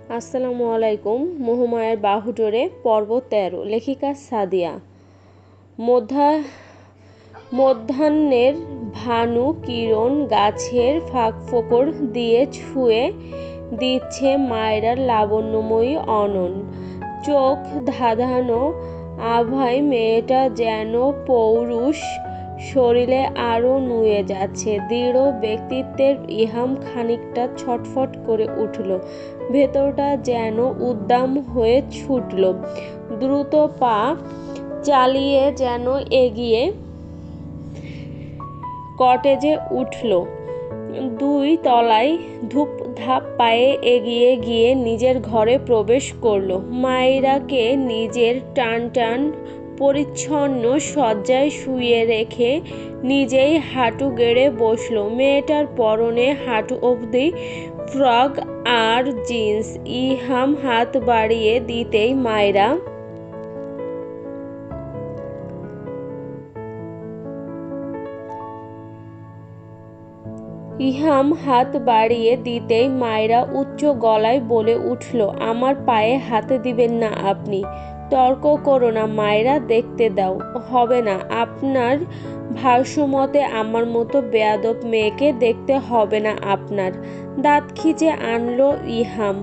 আসসালামু আলাইকুম। মোহমায়ার বাহুডোরে পর্ব ১৩। লেখিকা সাদিয়া। মধ্যাহ্নের ভানু কিরণ গাছের ফাঁকফোকর দিয়ে ছুঁয়ে দিচ্ছে মায়রার লাবণ্যময়ী অনন। চোখ ধাঁধানো আভায় মেয়েটা যেন পৌরুষ শরীরে আরও নুয়ে যাচ্ছে। দৃঢ় ব্যক্তিত্বের ইহাম খানিকটা ছটফট করে উঠল, ভেতরটা যেন উদ্দাম হয়ে ছুটল। দ্রুত পা চালিয়ে যেন এগিয়ে কটেজে উঠল। ২ তলায় ধূপ ধাপ পায়ে এগিয়ে গিয়ে নিজের ঘরে প্রবেশ করল। মায়রাকে নিজের টান পরিচ্ছন্ন শয্যায় শুইয়ে রেখে নিজেই হাঁটু গেড়ে বসল। মেয়েটার পরনে হাঁটু অবধি ফ্রক আর জিন্স। ইহাম হাত বাড়িয়ে দিতেই মায়রা উচ্চ গলায় বলে উঠল, আমার পায়ে হাত দিবেন না আপনি। তর্ক করো না মায়রা, দেখতে দাও। হবে না, আপনার ভাষ্যমতে আমার মতো বেয়াদব মেয়েকে দেখতে হবে না আপনার। দাঁত খিচে আনল ইহাম।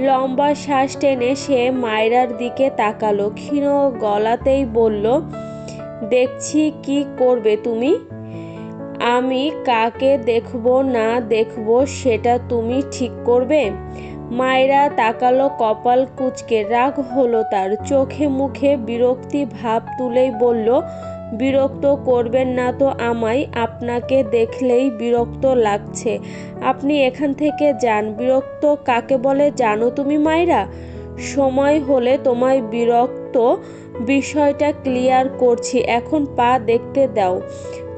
লম্বা শ্বাস টেনে সে মায়রার দিকে তাকালো। ক্ষীণ গলাতেই বলল, দেখছি কি করবে তুমি। আমি কাকে দেখব না দেখব সেটা তুমি ঠিক করবে। মায়রা তাকালো কপাল কুঁচকে। রাগ হলো তার। চোখে মুখে বিরক্তি ভাব তুলেই বলল, বিরক্ত করবেন না তো আমায়। আপনাকে দেখলেই বিরক্ত লাগছে। আপনি এখান থেকে যান। বিরক্ত কাকে বলে জানো তুমি মায়রা? সময় হলে তোমায় বিরক্ত বিষয়টা ক্লিয়ার করছি, এখন পা দেখতে দাও।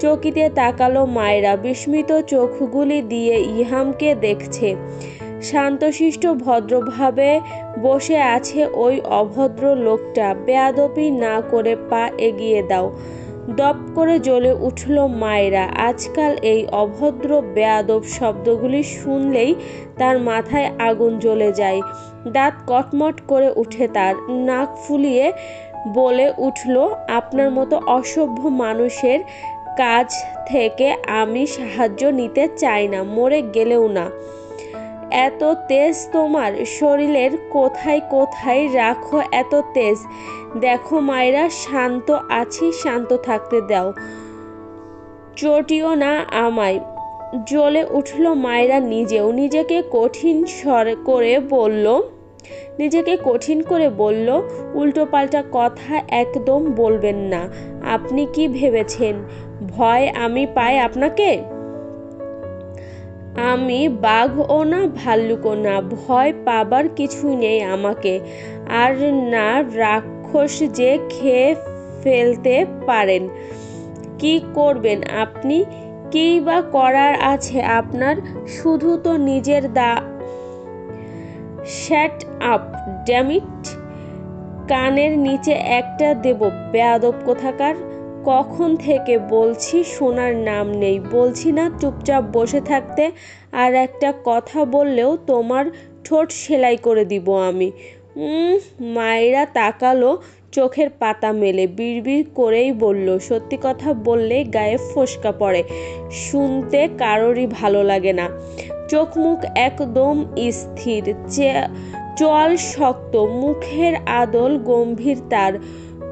চকিতে তাকালো মায়রা। বিস্মিত চোখগুলি দিয়ে ইহামকে দেখছে। শান্তশিষ্ট ভদ্রভাবে বসে আছে ওই অভদ্র লোকটা। বেয়াদবি না করে পা এগিয়ে দাও। দপ করে জ্বলে উঠল মায়রা। আজকাল এই অভদ্র বেয়াদব শব্দগুলি শুনলেই তার মাথায় আগুন জ্বলে যায়। দাঁত কটমট করে উঠে তার। নাক ফুলিয়ে বলে উঠল, আপনার মতো অসভ্য মানুষের কাছ থেকে আমি সাহায্য নিতে চাই না, মরে গেলেও না। এত তেজ তোমার শরীরের, কোথায় কোথায় রাখো এত তেজ। দেখো মায়রা, শান্ত আছি, শান্ত থাকতে দাও। চটিও না আমায়। জ্বলে উঠল মায়রা নিজেও। নিজেকে কঠিন করে বলল, উল্টোপাল্টা কথা একদম বলবেন না। আপনি কি ভেবেছেন ভয় আমি পাই আপনাকে? আমি বাঘও না, ভাল্লুকও না। ভয় পাবার কিছুই নেই আমাকে। আর না রাক্ষস যে খেয়ে ফেলতে পারেন। কি করবেন আপনি? কী বা করার আছে আপনার? শুধু তো নিজের শ্যাট আপ ড্যামিট। কানের নিচে একটা দেব, বেয়াদব কোথাকার। কখন থেকে বলছি শোনার নাম নেই। বলছি না চুপচাপ বসে থাকতে। আর একটা কথা বললেও তোমার ঠোঁট সেলাই করে দিব আমি। মায়রা তাকালো চোখের পাতা মেলে। বিড়বিড় করেই বলল, সত্যি কথা বললেই গায়ে ফোস্কা পড়ে, শুনতে কারোরই ভালো লাগে না। চোখ মুখ একদম স্থির, চোয়াল শক্ত, মুখের আদল গম্ভীর তার।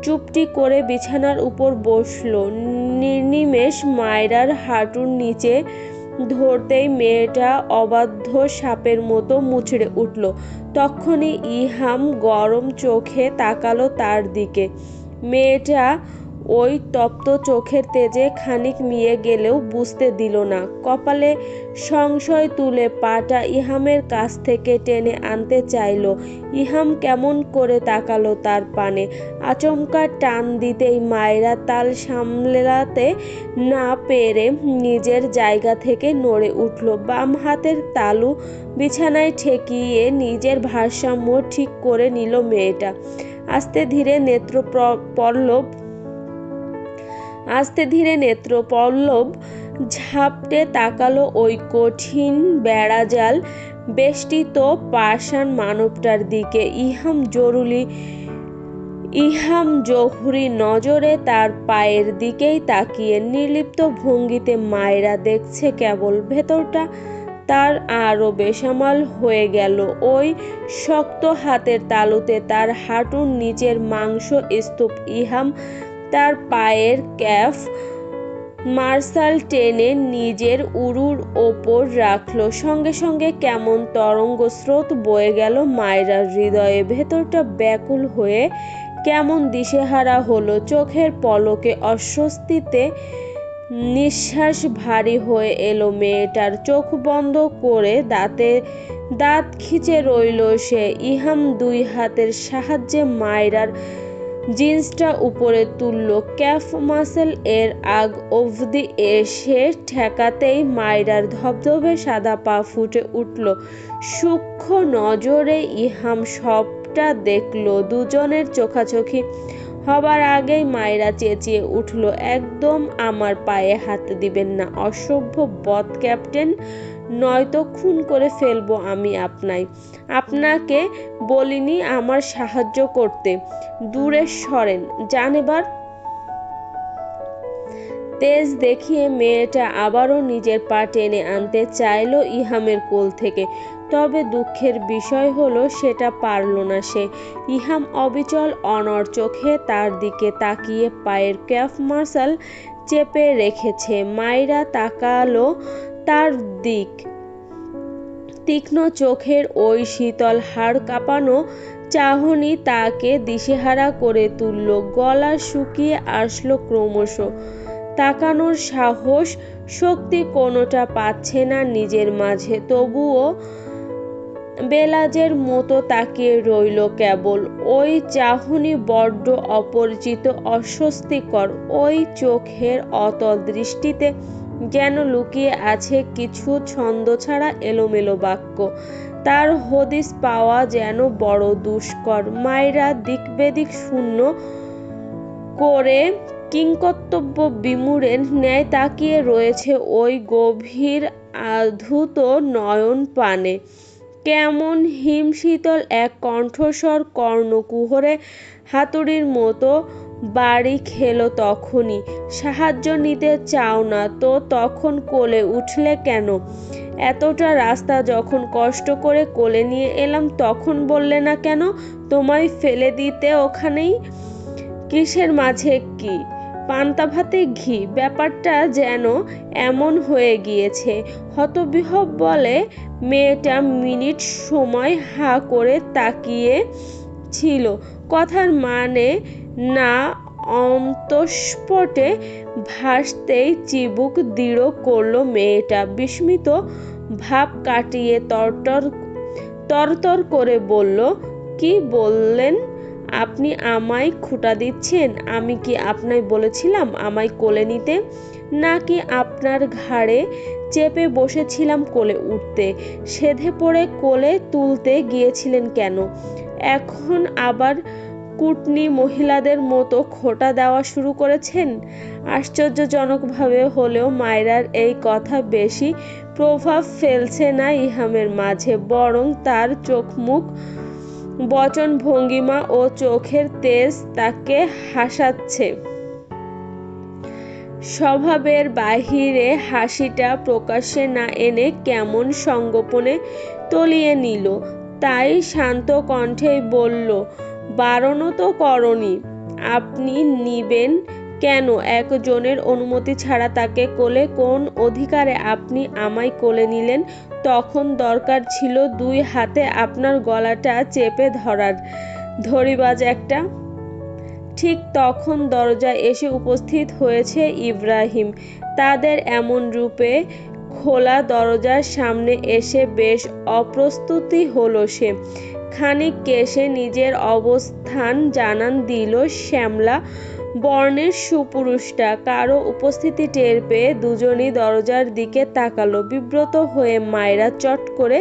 চুপটি করে বিছানার উপর বসল। নির্নিমেষ মায়রার হাঁটুর নিচে ধরতেই মেয়েটা অবাধ্য সাপের মতো মুচড়ে উঠল। তখনই ইহাম গরম চোখে তাকালো তার দিকে। মেয়েটা ওই তপ্ত চোখের তেজে খানিক মিয়ে গেলেও বুঝতে দিল না। কপালে সংশয় তুলে পাটা ইহামের কাছ থেকে টেনে আনতে চাইল। ইহাম কেমন করে তাকালো তার পানে। আচমকা টান দিতেই মায়রা তাল সামলাতে না পেরে নিজের জায়গা থেকে নড়ে উঠল। বাম হাতের তালু বিছানায় ঠেকিয়ে নিজের ভারসাম্য ঠিক করে নিল মেয়েটা। আস্তে ধীরে নেত্রপল্লব ঝাপটে তাকালো ওই কঠিন বেড়াজাল বেষ্টিত পাষাণ মানবটার দিকে ইহাম জহুরি নজরে তার পায়ের দিকেই তাকিয়ে নির্লিপ্ত ভঙ্গিতে মায়রা দেখছে কেবল। ভেতরটা তার আরো বেসামাল হয়ে গেল। ওই শক্ত হাতের তালুতে তার হাঁটুর নিচের মাংস স্তূপ। ইহাম তার পায়ের ক্যাফ মার্শাল টেনে নিজের উরুর ওপর রাখল। সঙ্গে সঙ্গে কেমন তরঙ্গ স্রোত বয়ে গেল মায়রার হৃদয়ে। ভেতরটা ব্যাকুল হয়ে কেমন দিশেহারা হলো। চোখের পলকে অস্বস্তিতে নিঃশ্বাস ভারী হয়ে এলো মেয়েটার। চোখ বন্ধ করে দাঁত খিচে রইল সে। ইহাম দুই হাতের সাহায্যে মায়রার জিন্সটা উপরে তুলল। ক্যাফ মাসেল এর আগ অবধি এসে ঠেকাতেই মায়রার ধবধবে সাদা পা ফুটে উঠল। সূক্ষ্ম নজরে ইহাম সবটা দেখল। দুজনের চোখাচোখি হবার আগেই মায়রা চেঁচিয়ে উঠল, একদম আমার পায়ে হাত দিবেন না, অসভ্য বদ ক্যাপ্টেন, নয়তো খুন করে ফেলবো আমি আপনাকে বলিনি আমার সাহায্য করতে। দূরে সরেন, যান এবার। তেজ দেখিয়ে মেয়েটা আবারও নিজের পা টেনে আনতে চাইল ইহামের কোল থেকে। তবে দুঃখের বিষয় হলো সেটা পারল না সে। ইহাম অবিচল অনড় চোখে তার দিকে তাকিয়ে পায়ের ক্যাফ মার্শাল চেপে রেখেছে। মায়রা তাকালো তার দিক। তীক্ষ্ণ চোখের ওই শীতল হাড় কাঁপানো চাহনি তাকে দিশেহারা করে তুলল। গলা শুকিয়ে আসলো ক্রমশ। তাকানোর সাহস শক্তি কোনোটা পাচ্ছে না নিজের মাঝে। তবুও বেলাজের মতো তাকিয়ে রইল কেবল। ওই চাহনি বড্ড অপরিচিত, অস্বস্তিকর। ওই চোখের অতল দৃষ্টিতে যেন লুকিয়ে আছে কিছু ছন্দছাড়া এলোমেলো বাক্য। তার হদিস পাওয়া যেন বড় দুষ্কর। মায়রা দিকবেদিক শূন্য করে কিংকর্তব্য বিমূঢ়ের ন্যায় তাকিয়ে রয়েছে ওই গভীর আধুত নয়ন পানে। কেমন হিমশীতল এক কণ্ঠস্বর কর্ণকুহরে হাতুড়ির মতো বাড়ি খেল তখনই। সাহায্য নিতে চাও না তো তখন কোলে উঠলে কেন? এতটা রাস্তা যখন কষ্ট করে কোলে নিয়ে এলাম তখন বললে না কেন? তোমায় ফেলে দিতে ওখানেই? কিসের মাঝে কি? পান্তা ভাতে ঘি, ব্যাপারটা যেন এমন হয়ে গিয়েছে। হতবিহ্বল বলে মেয়েটা মিনিট সময় হাঁ করে তাকিয়ে ছিল। কথার মানে না অন্তঃস্ফটে ভাসতেই চিবুক দৃঢ় করল মেয়েটা। বিস্মিত ভাব কাটিয়ে তরতর করে বলল, কি বললেন আপনি? আমায় খোঁটা দিচ্ছেন? আমি কি আপনায় বলেছিলাম আমায় কোলে নিতে? নাকি আপনার ঘাড়ে চেপে বসেছিলাম কোলে উঠতে? সেধে পড়ে কোলে তুলতে গিয়েছিলেন কেন? এখন আবার কুটনি মহিলাদের মতো খোঁটা দেওয়া শুরু করেছেন? আশ্চর্যজনকভাবে হলেও মায়রার এই কথা বেশি প্রভাব ফেলছে না ইহামের মাঝে। বরং তার চোখ মুখ বচন ভঙ্গিমা ও চোখের তেজ তাকে হাসাচ্ছে। স্বভাবের বাহিরে হাসিটা প্রকাশ্যে না এনে কেমন সঙ্গোপনে তলিয়ে নিল। তাই শান্ত কণ্ঠেই বলল, বারণও তো করনি। আপনি নিবেন কেন একজনের অনুমতি ছাড়া তাকে কোলে? কোন অধিকারে আপনি আমায় কোলে নিলেন? তখন দরকার ছিল দুই হাতে আপনার গলাটা চেপে ধরার, ধরিবাজ একটা। ঠিক তখন দরজায় এসে উপস্থিত হয়েছে ইব্রাহিম। তাদের এমন রূপে খোলা দরজার সামনে এসে বেশ অপ্রস্তুতই হলো সে। খানিক কেশে নিজের অবস্থান জানান দিল শ্যামলা বর্ণের সুপুরুষটা। কারো উপস্থিতি টের পেয়ে দুজনই দরজার দিকে তাকালো। বিব্রত হয়ে মায়রা চট করে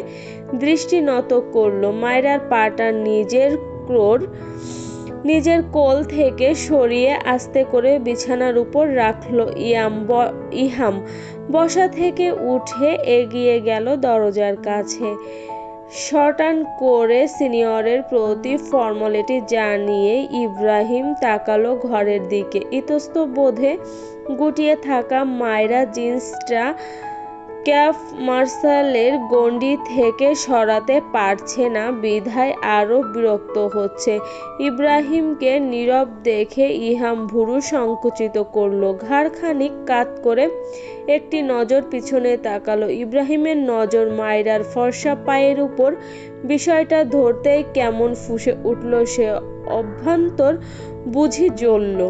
দৃষ্টি নত করল। মায়রার পাটা নিজের কোল থেকে সরিয়ে আস্তে করে বিছানার উপর রাখল। ইহাম বসা থেকে উঠে এগিয়ে গেল দরজার কাছে। শটান করে সিনিয়রের প্রতি ফর্মালিটি জানিয়ে ইব্রাহিম তাকালো ঘরের দিকে। ইতস্তবোধে গুটিয়ে থাকা মায়রা জিন্সটা ক্যাফ মার্শালের গণ্ডি থেকে সরাতে পারছে না বিধায় আরও বিরক্ত হচ্ছে। ইব্রাহিমকে নীরব দেখে ইহাম ভুরু সংকুচিত করল, ঘাড় খানিক কাত করে একটি নজর পিছনে তাকালো। ইব্রাহিমের নজর মায়রার ফর্সা পায়ের উপর। বিষয়টা ধরতেই কেমন ফুঁসে উঠল সে, অভ্যন্তর বুঝি জ্বলল।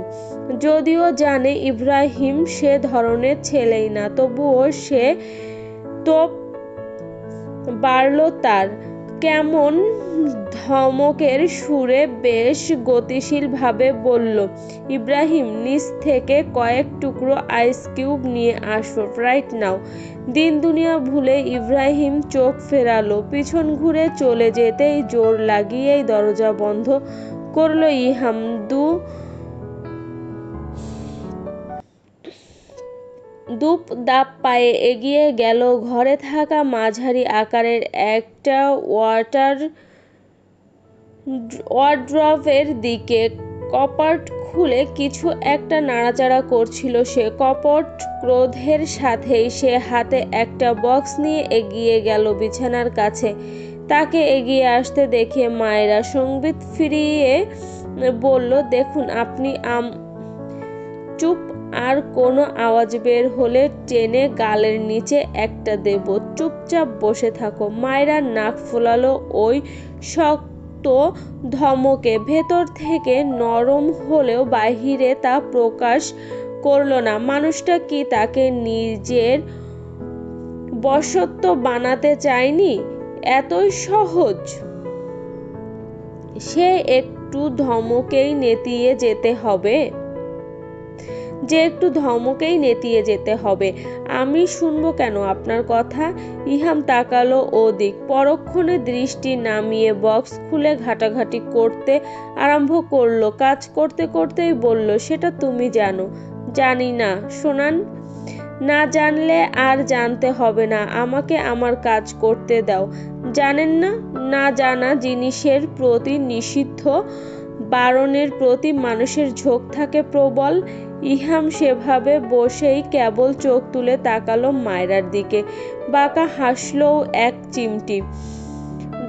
যদিও জানে ইব্রাহিম সে ধরনের ছেলেই না, তবুও সে তোপ বাড়ল তার। কেমন ধমকের সুরে বেশ গতিশীলভাবে বলল, ইব্রাহিম, নিচ থেকে কয়েক টুকরো আইস কিউব নিয়ে আসো রাইট নাও। দিন দুনিয়া ভুলে ইব্রাহিম চোখ ফেরালো, পিছন ঘুরে চলে যেতেই জোর লাগিয়েই দরজা বন্ধ করল ইহাম। দুপ দাপ পায়ে এগিয়ে গেল ঘরে থাকা মাঝারি আকারের একটা ওয়ার্ড্রবের দিকে। কপাট খুলে কিছু একটা নাড়াচাড়া করছিল সে। কপট ক্রোধের সাথেই সে হাতে একটা বক্স নিয়ে এগিয়ে গেল বিছানার কাছে। তাকে এগিয়ে আসতে দেখে মায়েরা সংবিত ফিরিয়ে বলল, দেখুন আপনি চুপ। আর কোনো আওয়াজ বের হলে টেনে গালের নিচে একটা দেব। চুপচাপ বসে থাকো। মায়েরা নাক ফোলালো ওই শক্ত ধমকে। ভেতর থেকে নরম হলেও বাহিরে তা প্রকাশ করল না। মানুষটা কি তাকে নিজের বশত্ব বানাতে চায়নি? এতই সহজ? সে একটু ধমকেই নেতিয়ে যেতে হবে। আমি শুনবো কেন আপনার কথা? ইহাম তাকালো ওদিক। পরক্ষণে দৃষ্টি নামিয়ে বক্স খুলে ঘাটাঘাটি করতে আরম্ভ করলো। কাজ করতে করতেই বলল, সেটা তুমি জানো। জানি না। শোনান। না জানলে আর জানতে হবে না। আমাকে আমার কাজ করতে দাও। জানেন না, না জানা জিনিসের প্রতি নিষিদ্ধ বারণের প্রতি মানুষের ঝোঁক থাকে প্রবল। ইহাম সেভাবে বসেই কেবল চোখ তুলে তাকালো মায়রার দিকে। বাঁকা হাসলও এক চিমটি।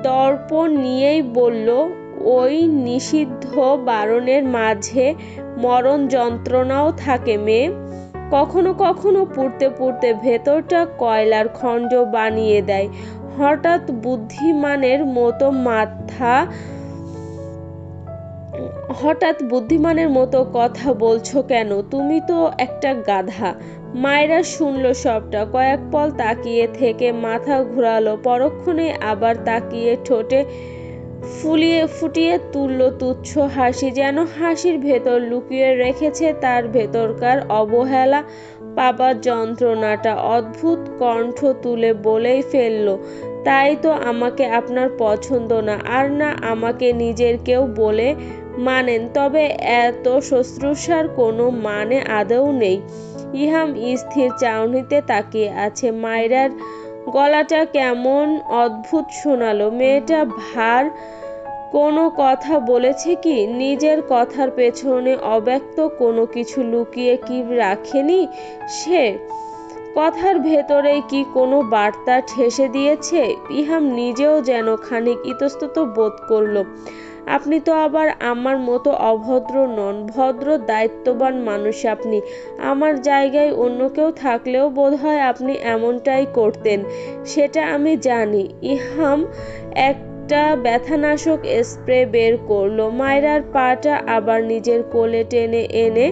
দর্পণ নিয়েই বলল, ওই নিষিদ্ধ বারণের মাঝে মরণ যন্ত্রণাও থাকে মেয়ে। কখনো কখনো পুড়তে পুড়তে ভেতরটা কয়লার খণ্ড বানিয়ে দেয়। হঠাৎ বুদ্ধিমানের মতো কথা বলছো কেন? তুমি তো একটা গাধা। মায়েরা শুনল সবটা। কয়েক পল তাকিয়ে থেকে মাথা ঘুরালো, পরক্ষণে আবার তাকিয়ে ঠোঁটে ফুটিয়ে তুলল তুচ্ছ হাসি, যেন হাসির ভেতর লুকিয়ে রেখেছে তার ভেতরকার অবহেলা পাবার যন্ত্রণাটা। অদ্ভুত কণ্ঠ তুলে বলেই ফেলল, তাই তো আমাকে আপনার পছন্দ না, আর না আমাকে নিজের কেউ বলে মানেন। তবে এত শুশ্রূষার কোনো মানে আদৌ নেই। ইহাম স্থির চাউনিতে তাকিয়ে আছে। মায়রার গলাটা কেমন অদ্ভুত শোনালো। মেয়েটা ভার কোনো কথা বলেছে কি? নিজের কথার পেছনে অব্যক্ত কোনো কিছু লুকিয়ে কি রাখেনি সে? কথার ভেতরেই কি কোনো বার্তা ঠেসে দিয়েছে? ইহাম নিজেও যেন খানিক ইতস্তত বোধ করল। আপনি তো আবার আমার মতো অভদ্র নন, ভদ্র দায়িত্ববান মানুষ আপনি। আমার জায়গায় অন্য কেউ থাকলেও বোধহয় আপনি এমনটাই করতেন, সেটা আমি জানি। ইহাম একটা ব্যথানাশক স্প্রে বের করলো। মায়রার পাটা আবার নিজের কোলে টেনে এনে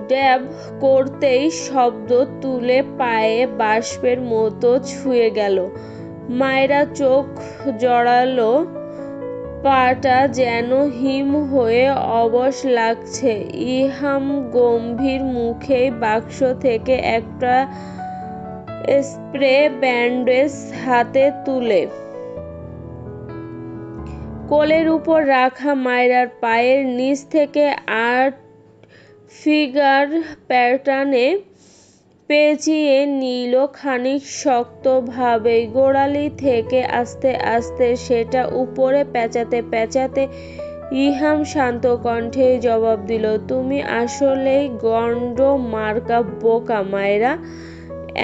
ড্যাব করতেই শব্দ তুলে পায়ে বাষ্পের মতো ছুঁয়ে গেল। মায়রা চোখ জড়ালো, পাটা যেন হিম হয়ে অবশ লাগছে। ইহাম গম্ভীর মুখেই বাক্স থেকে একটা স্প্রে ব্যান্ডেজ হাতে তুলে কোলের উপর রাখা মায়রার পায়ের নিচ থেকে 8 ফিগার প্যাটার্নে পেঁচিয়ে নিল খানিক শক্তভাবে। গোড়ালি থেকে আস্তে আস্তে সেটা উপরে পেঁচাতে পেঁচাতে ইহাম শান্ত কণ্ঠে জবাব দিল, তুমি আসলেই গন্ড মার্কা বোকা মায়েরা।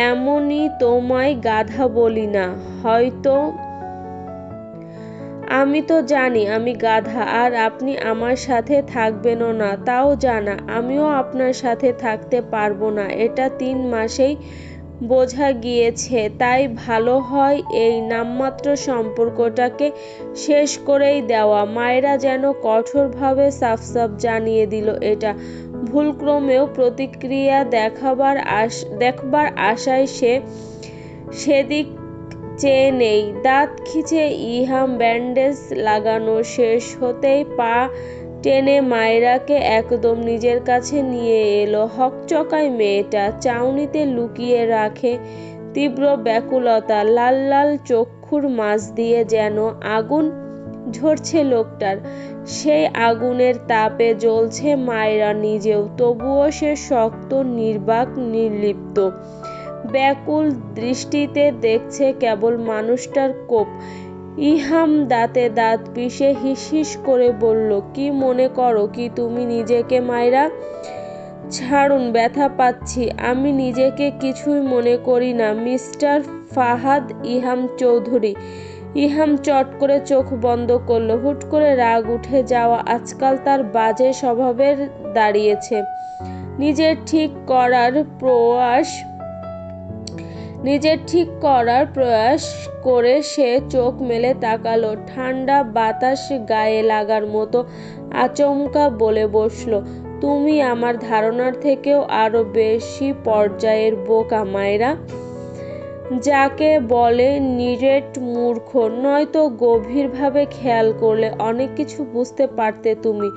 এমনই তোমায় গাধা বলি না হয়তো। আমি তো জানি আমি গাধা, আর আপনি আমার সাথে থাকবেনও না তাও জানা। আমিও আপনার সাথে থাকতে পারবো না, এটা 3 মাসেই বোঝা গিয়েছে। তাই ভালো হয় এই নামমাত্র সম্পর্কটাকে শেষ করেই দেওয়া। মায়েরা যেন কঠোরভাবে সাফ সাফ জানিয়ে দিল এটা। ভুলক্রমেও প্রতিক্রিয়া দেখবার আশায় সে সেদিক চেয়ে নেই। দাঁত খিচে ইহাম ব্যান্ডেজ লাগানো শেষ হতেই পা টেনে মায়েরাকে একদম নিজের কাছে নিয়ে এলো। হকচকায় মেয়েটা, চাউনিতে লুকিয়ে রাখে তীব্র ব্যাকুলতা। লাল লাল চক্ষুর মাঝ দিয়ে যেন আগুন ঝরছে লোকটার। সেই আগুনের তাপে জ্বলছে মায়েরা নিজেও, তবুও সে শক্ত, নির্বাক, নির্লিপ্ত। ব্যাকুল দৃষ্টিতে দেখছে কেবল মানুষটার কোপ। ইহাম দাঁতে দাঁত পিষে হিসহিস করে বলল, কি মনে করো কি তুমি নিজেকে মায়েরা? ছাড়ুন, ব্যথা পাচ্ছি। আমি নিজেকে কিছুই মনে করি না মিস্টার ফাহাদ ইহাম চৌধুরী। ইহাম চট করে চোখ বন্ধ করল। হুট করে রাগ উঠে যাওয়া আজকাল তার বাজে স্বভাবের দাঁড়িয়েছে। নিজের ঠিক করার প্রয়াস করে সে চোখ মেলে তাকালো। ঠান্ডা বাতাস গায়ে লাগার মতো আচমকা বলে বসল, তুমি আমার ধারণার থেকেও আরো বেশি পর্যায়ের বোকা মায়েরা। যাকে বলে নিরেট মূর্খ। নয়তো গভীরভাবে খেয়াল করলে অনেক কিছু বুঝতে পারতে তুমি।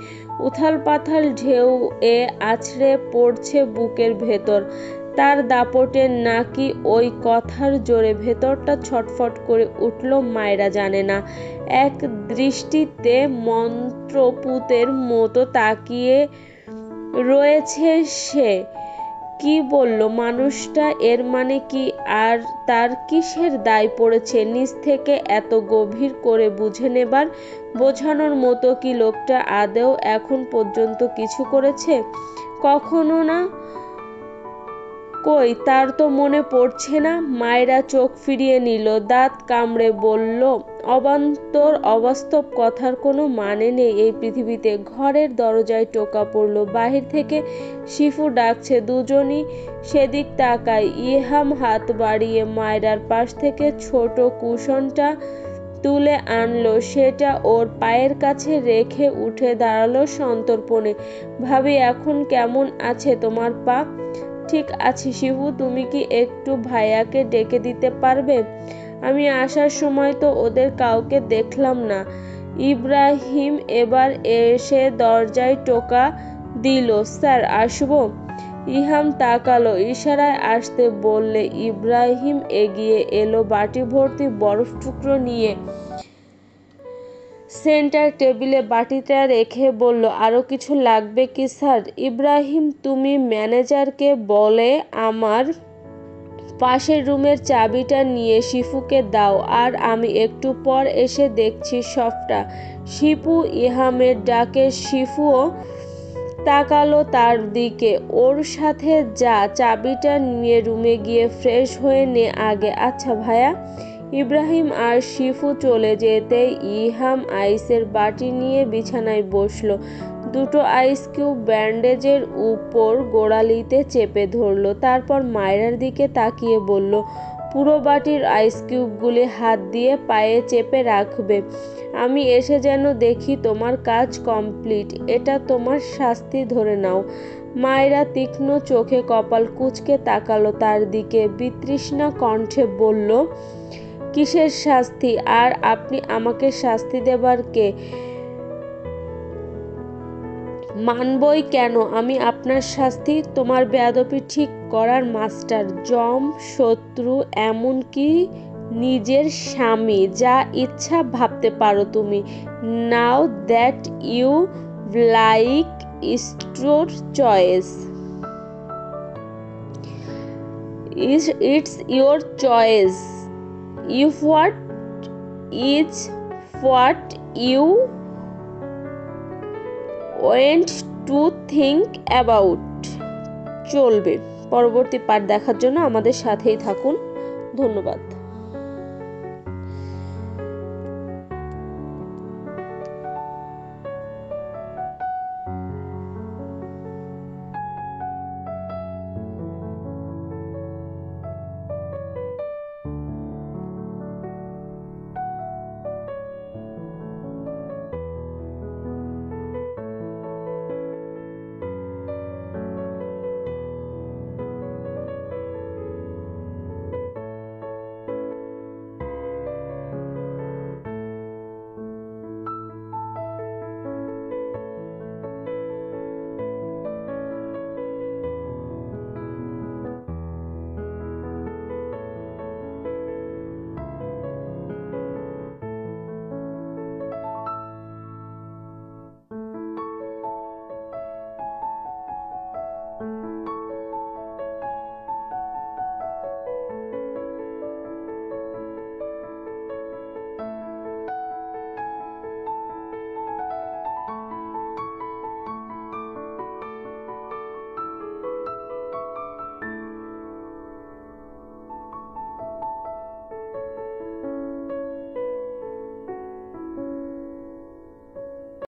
উথাল পাথাল ঢেউ এ আছড়ে পড়ছে বুকের ভেতর। তার দাপটে নাকি ওই কথার জোরে ভেতরটা ছটফট করে উঠল মায়েরা জানে না। এক দৃষ্টিতে মন্ত্রপুতের মতো তাকিয়ে রয়েছে সে। কি বলল মানুষটা? এর মানে কি? আর তার কিসের দায় পড়েছে নিজ থেকে এত গভীর করে বুঝে নেবার? বোঝানোর মতো কি লোকটা আদৌ এখন পর্যন্ত কিছু করেছে? কখনো না। কই, তার তো মনে পড়ছে না। মায়েরা চোখ ফিরিয়ে নিল, দাঁত কামড়ে বলল, অবান্তর অবাস্তব কথার কোনো মানে নেই এই পৃথিবীতে। ঘরের দরজায় টোকা পড়ল। বাহির থেকে শিফু ডাকছে। দুজনই সেদিক তাকায়। ইহাম হাত বাড়িয়ে মায়েরার পাশ থেকে ছোট কুশনটা তুলে আনলো। সেটা ওর পায়ের কাছে রেখে উঠে দাঁড়ালো সন্তর্পণে। ভাবি, এখন কেমন আছে তোমার পা? ঠিক আছি শিবু, তুমি কি একটু ভাইয়াকে ডেকে দিতে পারবে? আমি আসার সময় তো ওদের কাউকে দেখলাম না। ইব্রাহিম এবার এসে দরজায় টোকা দিল। স্যার, আসবো? ইহাম তাকালো, ইশারায় আসতে বললে ইব্রাহিম এগিয়ে এলো বাটি ভর্তি বরফ টুকরো নিয়ে। সেন্টার টেবিলে বাটিটা রেখে বলল, আরো কিছু লাগবে কি স্যার? ইব্রাহিম, তুমি ম্যানেজারকে বলে আমার পাশের রুমের চাবিটা নিয়ে শিফুকে দাও, আর আমি একটু পর এসে দেখছি সবটা। শিপু ইহামের ডাকে শিফুও তাকালো তার দিকে। ওর সাথে যা, চাবিটা নিয়ে রুমে গিয়ে ফ্রেশ হয়ে নে আগে। আচ্ছা ভাইয়া। ইব্রাহিম আর শিফু চলে যেতেই ইহাম আইসের বাটি নিয়ে বিছানায় বসলো। দুটো আইস কিউব ব্যান্ডেজের উপর গোড়ালিতে চেপে ধরলো। তারপর মায়েরার দিকে তাকিয়ে বলল, পুরো বাটির আইস কিউবগুলি হাত দিয়ে পায়ে চেপে রাখবে। আমি এসে যেন দেখি তোমার কাজ কমপ্লিট। এটা তোমার শাস্তি ধরে নাও। মায়েরা তীক্ষ্ণ চোখে কপাল কুঁচকে তাকালো তার দিকে। বিতৃষ্ণা কণ্ঠে বলল, কিসের শাস্তি? আর আপনি আমাকে শাস্তি দেবার কে? মানবই কেন আমি আপনার শাস্তি? তোমার বেয়াদবি ঠিক করার মাস্টার, জম, শত্রু, এমনকি নিজের স্বামী। যা ইচ্ছা ভাবতে পারো তুমি। Now that you like it's your choice. It's your choice if what is what you want to think about. চলবে। পরবর্তী পার্ট দেখার জন্য আমাদের সাথেই থাকুন। ধন্যবাদ।